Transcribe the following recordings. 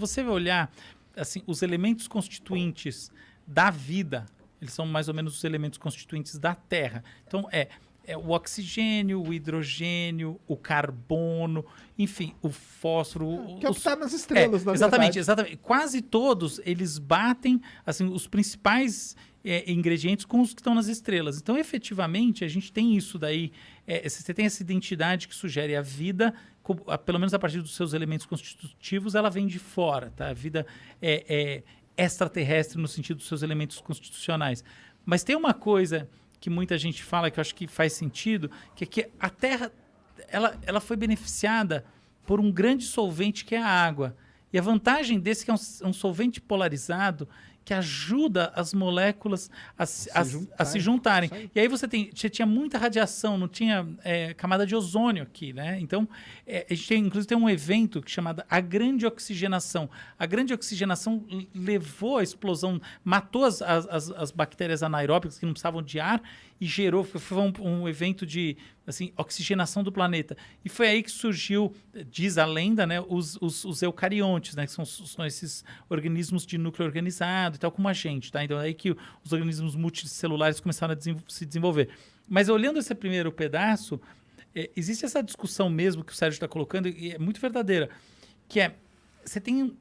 você olhar assim, os elementos constituintes da vida, eles são mais ou menos os elementos constituintes da Terra. Então, é o oxigênio, o hidrogênio, o carbono, enfim, o fósforo. Que é o que está nas estrelas, na exatamente, verdade. exatamente. Quase todos, eles batem assim, os principais ingredientes com os que estão nas estrelas. Então, efetivamente, a gente tem isso daí. Você tem essa identidade que sugere a vida, pelo menos a partir dos seus elementos constitutivos, ela vem de fora. Tá? A vida é extraterrestre no sentido dos seus elementos constitucionais. Mas tem uma coisa que muita gente fala, que eu acho que faz sentido, que é que a Terra ela foi beneficiada por um grande solvente que é a água. E a vantagem desse é que é um solvente polarizado que ajuda as moléculas a se juntarem. E aí você tinha muita radiação, não tinha camada de ozônio aqui, né? Então, a gente inclusive tem um evento chamado a Grande Oxigenação. A Grande Oxigenação levou a explosão, matou as bactérias anaeróbicas que não precisavam de ar e gerou, foi um evento de assim, oxigenação do planeta. E foi aí que surgiu, diz a lenda, né, os eucariontes, né, que são esses organismos de núcleo organizado e tal, como a gente. Tá? Então é aí que os organismos multicelulares começaram a se desenvolver. Mas olhando esse primeiro pedaço, existe essa discussão mesmo que o Sérgio está colocando, e é muito verdadeira, que você tem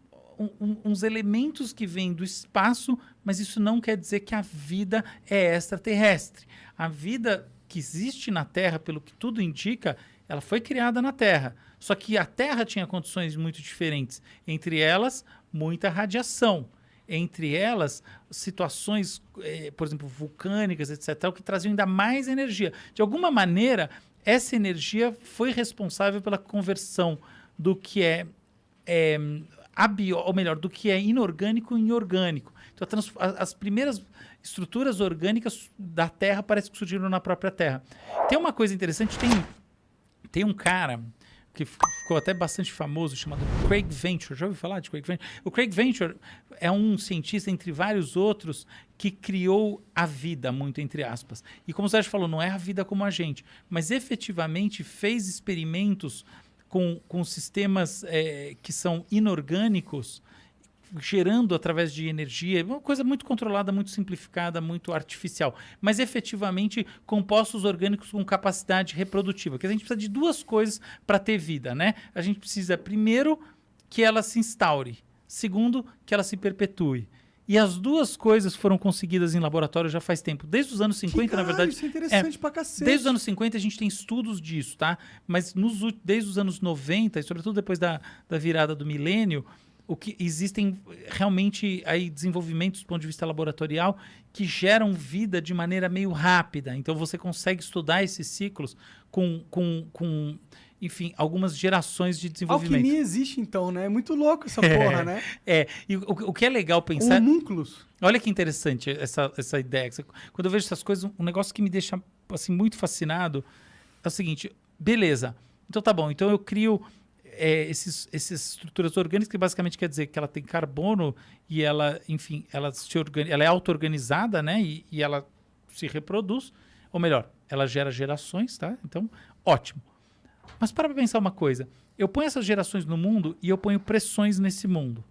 uns elementos que vêm do espaço, mas isso não quer dizer que a vida é extraterrestre. A vida que existe na Terra, pelo que tudo indica, ela foi criada na Terra. Só que a Terra tinha condições muito diferentes. Entre elas, muita radiação. Entre elas, situações, por exemplo, vulcânicas, etc., que traziam ainda mais energia. De alguma maneira, essa energia foi responsável pela conversão do que ou melhor, do que é inorgânico em orgânico. Então, as primeiras estruturas orgânicas da Terra parece que surgiram na própria Terra. Tem uma coisa interessante, tem um cara que ficou até bastante famoso, chamado Craig Venter. Já ouviu falar de Craig Venter? O Craig Venter é um cientista, entre vários outros, que criou a vida, muito entre aspas. E como o Sérgio falou, não é a vida como a gente, mas efetivamente fez experimentos com sistemas que são inorgânicos, gerando através de energia, uma coisa muito controlada, muito simplificada, muito artificial, mas efetivamente compostos orgânicos com capacidade reprodutiva. Porque a gente precisa de duas coisas para ter vida, né? A gente precisa, primeiro, que ela se instaure, segundo, que ela se perpetue. E as duas coisas foram conseguidas em laboratório já faz tempo. Desde os anos 50, na verdade... Isso é interessante pra cacete. Desde os anos 50 a gente tem estudos disso, tá? Mas desde os anos 90, e sobretudo depois da virada do milênio, existem realmente aí desenvolvimentos do ponto de vista laboratorial que geram vida de maneira meio rápida. Então você consegue estudar esses ciclos com enfim, algumas gerações de desenvolvimento. Alquimia existe então, né? É muito louco essa porra, né? E o que é legal pensar... Homúnculos. Olha que interessante essa ideia. Quando eu vejo essas coisas, um negócio que me deixa assim, muito fascinado é o seguinte, beleza, então tá bom, então eu crio essas estruturas orgânicas, que basicamente quer dizer que ela tem carbono e ela, enfim, ela é auto-organizada, né? E ela se reproduz, ou melhor, ela gera gerações, tá? Então, ótimo. Mas para pensar uma coisa, eu ponho essas gerações no mundo e eu ponho pressões nesse mundo,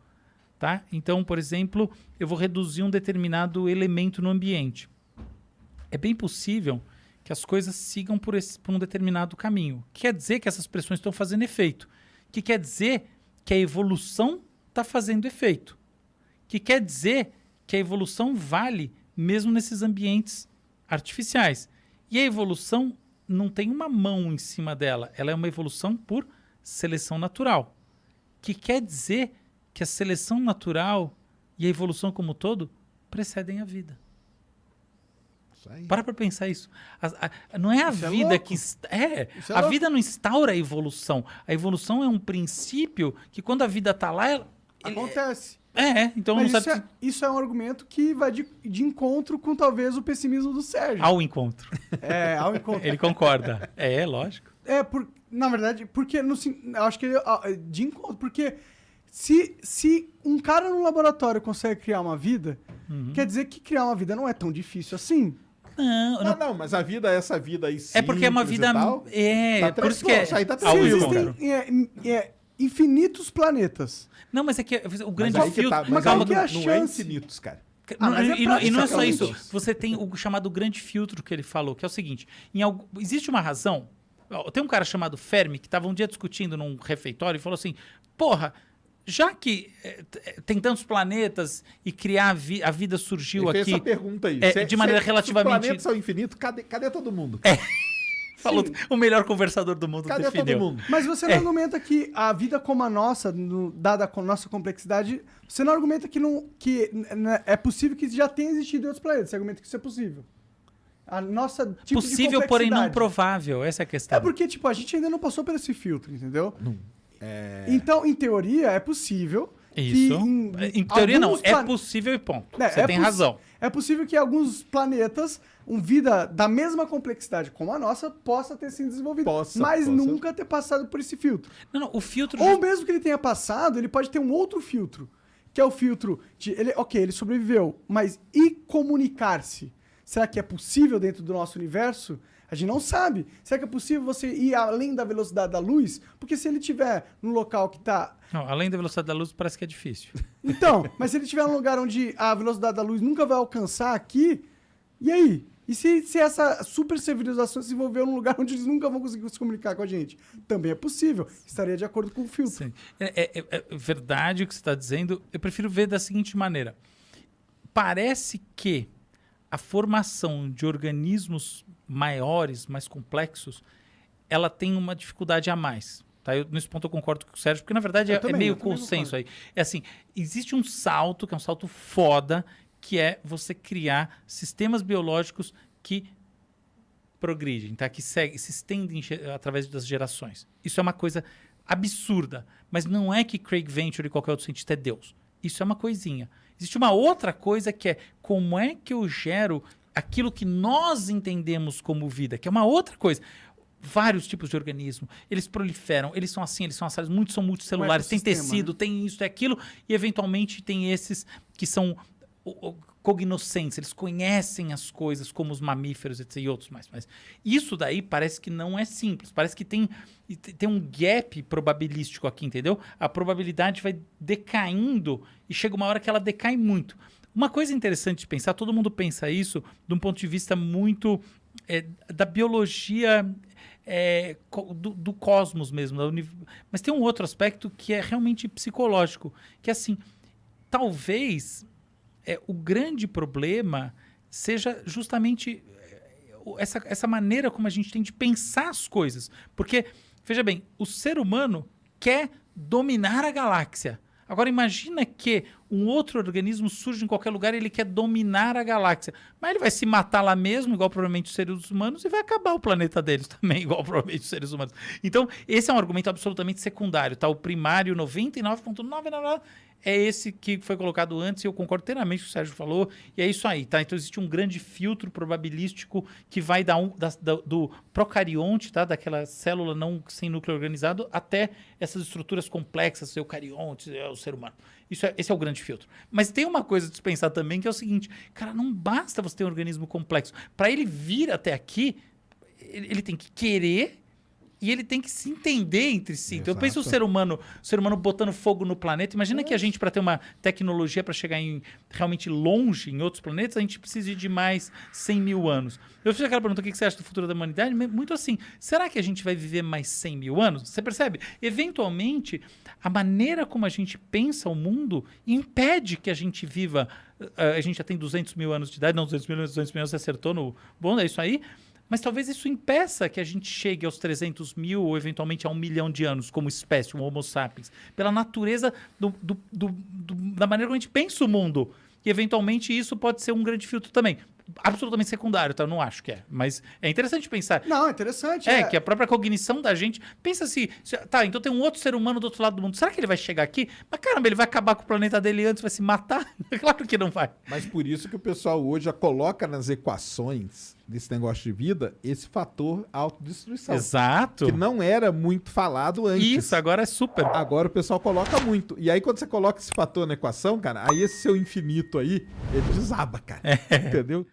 tá? Então, por exemplo, eu vou reduzir um determinado elemento no ambiente. É bem possível que as coisas sigam por um determinado caminho. Quer dizer que essas pressões estão fazendo efeito. Que quer dizer que a evolução está fazendo efeito. Que quer dizer que a evolução vale mesmo nesses ambientes artificiais. E a evolução não tem uma mão em cima dela, ela é uma evolução por seleção natural. Que quer dizer que a seleção natural e a evolução como um todo precedem a vida. Para pensar isso. Não é a vida que... A vida não instaura a evolução. A evolução é um princípio que quando a vida está lá... Acontece. Então mas não sabe... isso é um argumento que vai de encontro com talvez o pessimismo do Sérgio. Ao encontro. Ao encontro. Ele concorda. Lógico. Na verdade, porque eu acho que de encontro, porque se um cara no laboratório consegue criar uma vida, quer dizer que criar uma vida não é tão difícil assim. Não, mas a vida, essa vida aí sim. É porque é uma vida... Por isso que infinitos planetas. Não, mas é que o grande Mas aí que filtro... tá, mas qual aí que é a não é chance? infinitos, cara. E não é só isso. praticamente. Você tem o chamado grande filtro que ele falou, que é o seguinte: existe uma razão. Tem um cara chamado Fermi que estava um dia discutindo num refeitório e falou assim: porra, já que tem tantos planetas e criar a vida surgiu Ele fez aqui essa pergunta aí. de maneira relativamente. Se os planetas são infinitos, cadê todo mundo? Falou, o melhor conversador do mundo Cadê definiu. todo mundo? Mas você não argumenta que a vida como a nossa, dada a nossa complexidade, você não argumenta que é possível que já tenha existido em outros planetas. Você argumenta que isso é possível. A nossa tipo Possível, de porém não complexidade. provável. Essa é a questão. É porque, tipo, a gente ainda não passou por esse filtro, entendeu? É... Então, em teoria, é possível Isso. que Em teoria não, alguns é possível e ponto. É, Você tem razão. É possível que alguns planetas, vida da mesma complexidade como a nossa, possa ter sido desenvolvido, mas nunca ter passado por esse filtro. Não, o filtro... Ou mesmo que ele tenha passado, ele pode ter um outro filtro, que é o filtro de... ele sobreviveu, mas e comunicar-se? Será que é possível dentro do nosso universo? A gente não sabe. Será que é possível você ir além da velocidade da luz? Porque se ele estiver num local que está... Não, além da velocidade da luz, parece que é difícil. Então, mas se ele estiver num lugar onde a velocidade da luz nunca vai alcançar aqui, e aí? E se essa super civilização se desenvolveu num lugar onde eles nunca vão conseguir se comunicar com a gente? Também é possível. Estaria de acordo com o filtro. Sim. É verdade o que você está dizendo. Eu prefiro ver da seguinte maneira. Parece que a formação de organismos maiores, mais complexos, ela tem uma dificuldade a mais. Tá? Nesse ponto eu concordo com o Sérgio, porque na verdade é meio consenso aí. É assim, existe um salto, que é um salto foda, que é você criar sistemas biológicos que progridem, tá? Que se estendem através das gerações. Isso é uma coisa absurda, mas não é que Craig Venter e qualquer outro cientista é Deus. Isso é uma coisinha. Existe uma outra coisa que é como é que eu gero aquilo que nós entendemos como vida, que é uma outra coisa. Vários tipos de organismo, eles proliferam, eles são assim, eles são assados, muitos são multicelulares, tem tecido, tem isso, tem aquilo, e eventualmente tem esses que são cognoscentes, eles conhecem as coisas como os mamíferos, etc, e outros mais. Mas isso daí parece que não é simples, parece que tem um gap probabilístico aqui, entendeu? A probabilidade vai decaindo e chega uma hora que ela decai muito. Uma coisa interessante de pensar, todo mundo pensa isso de um ponto de vista muito da biologia do cosmos mesmo, mas tem um outro aspecto que é realmente psicológico, que é assim, talvez o grande problema seja justamente essa maneira como a gente tem de pensar as coisas. Porque, veja bem, o ser humano quer dominar a galáxia. Agora imagina que um outro organismo surge em qualquer lugar e ele quer dominar a galáxia. Mas ele vai se matar lá mesmo, igual provavelmente os seres humanos, e vai acabar o planeta deles também, igual provavelmente os seres humanos. Então, esse é um argumento absolutamente secundário, tá? O primário, 99,99%, é esse que foi colocado antes, e eu concordo inteiramente com o que o Sérgio falou, e é isso aí, tá? Então existe um grande filtro probabilístico que vai do procarionte, tá? Daquela célula não sem núcleo organizado, até essas estruturas complexas, eucariontes, o ser humano. Esse é o grande filtro. Mas tem uma coisa a dispensar também, que é o seguinte, cara, não basta você ter um organismo complexo. Para ele vir até aqui, ele tem que querer e ele tem que se entender entre si. Então, eu penso o ser humano botando fogo no planeta. Imagina que a gente, para ter uma tecnologia para chegar realmente longe em outros planetas, a gente precisa de mais 100 mil anos. Eu fiz aquela pergunta, o que você acha do futuro da humanidade? Muito assim, será que a gente vai viver mais 100 mil anos? Você percebe? Eventualmente, a maneira como a gente pensa o mundo impede que a gente viva... A gente já tem 200 mil anos de idade, não 200 mil anos, você acertou no... Bom, é isso aí. Mas talvez isso impeça que a gente chegue aos 300 mil ou eventualmente a 1 milhão de anos como espécie, um Homo sapiens, pela natureza da maneira como a gente pensa o mundo. E eventualmente isso pode ser um grande filtro também. Absolutamente secundário, tá? Eu não acho que é. Mas é interessante pensar. Não, é interessante. Que a própria cognição da gente... Pensa assim, tá, então tem um outro ser humano do outro lado do mundo. Será que ele vai chegar aqui? Mas caramba, ele vai acabar com o planeta dele antes, vai se matar? Claro que não vai. Mas por isso que o pessoal hoje já coloca nas equações desse negócio de vida esse fator autodestruição. Exato. Que não era muito falado antes. Isso, agora é super. Agora o pessoal coloca muito. E aí quando você coloca esse fator na equação, cara, aí esse seu infinito aí, ele desaba, cara. Entendeu?